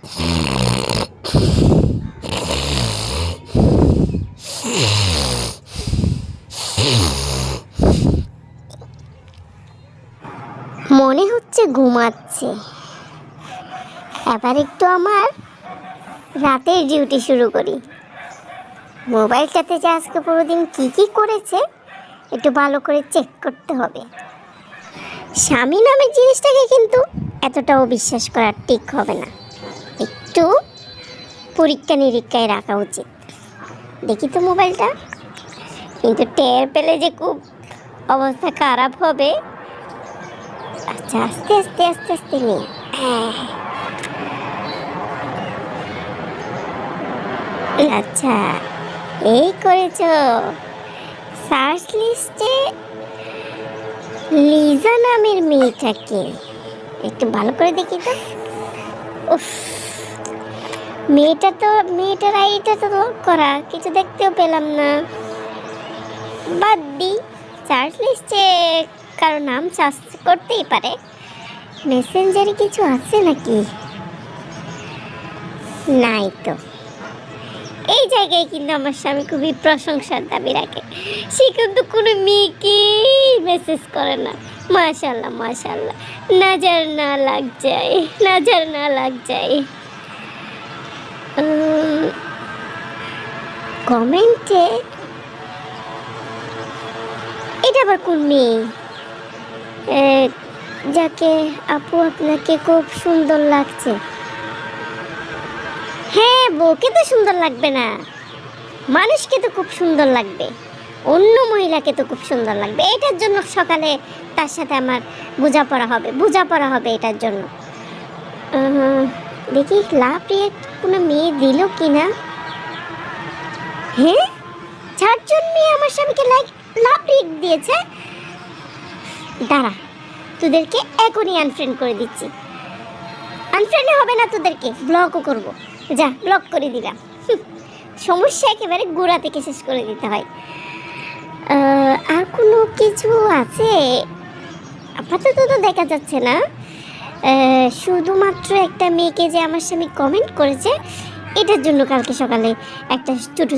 মনে হচ্ছে ঘুমাচ্ছে। এবার একটু আমার রাতের ডিউটি শুরু করি। মোবাইলটাতে যে আজকে পুরো দিন কী কী করেছে একটু ভালো করে চেক করতে হবে। স্বামী নামের জিনিসটাকে কিন্তু এতটাও বিশ্বাস করা ঠিক হবে না, একটু পরীক্ষা নিরীক্ষায় রাখা উচিত। দেখি তো মোবাইলটা, কিন্তু টের পেলে যে খুব অবস্থা খারাপ হবে। আচ্ছা, আস্তে আস্তে আস্তে আস্তে নিয়ে আচ্ছা, এই করেছো। সার্চ লিস্টে লিজা নামের মেয়েটাকে একটু ভালো করে দেখি তো। উফ, মেয়েটার আইডিটা তো লক করা, কিছু দেখতেও পেলাম না। বাদ দি, সার্চ লিস্টে কারো নাম সার্চ করতেই পারে। মেসেঞ্জারে কিছু আছে নাকি? নাই তো। এই জায়গায় কিন্তু আমার স্বামী খুবই প্রশংসার দাবি রাখে। সে কিন্তু কোনো মেয়েকে মেসেজ করে না। মাশাল্লাহ মাশাল্লাহ, নজর না লাগ যায়, নজর না লাগ যায়। কমেন্টে এটা আবার কোন মেয়ে? যাকে আপু আপনাকে খুব সুন্দর লাগছে। হ্যাঁ, বউকে তো সুন্দর লাগবে না, মানুষকে তো খুব সুন্দর লাগবে, অন্য মহিলাকে তো খুব সুন্দর লাগবে। এটার জন্য সকালে তার সাথে আমার বোঝাপড়া হবে এটার জন্য। দেখি লাভ রিয়েক্ট কোনো মেয়ে দিল কি না। হ্যাঁ, 4 জন মেয়ে আমার স্বামীকে লাভ রিয়েক্ট দিয়েছে। দাঁড়া, তোদেরকে এখনই আনফ্রেন্ড করে দিচ্ছি। আনফ্রেন্ডে হবে না, তোদেরকে ব্লকও করব। যা, ব্লক করে দিলাম। সমস্যা একেবারে গোড়া থেকে শেষ করে দিতে হয়। আর কোনো কিছু আছে আপাতত তো দেখা যাচ্ছে না। শুধুমাত্র একটা মেয়েকে যে আমার স্বামী কমেন্ট করেছে, এটার জন্য কালকে সকালে একটা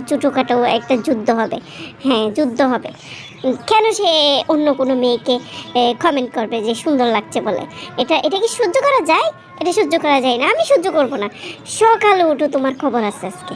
ছোটোখাটো একটা যুদ্ধ হবে। হ্যাঁ, যুদ্ধ হবে। কেন সে অন্য কোনো মেয়েকে কমেন্ট করবে যে সুন্দর লাগছে বলে? এটা কি সহ্য করা যায়? এটা সহ্য করা যায় না, আমি সহ্য করব না। সকালে উঠো, তোমার খবর আছে আজকে।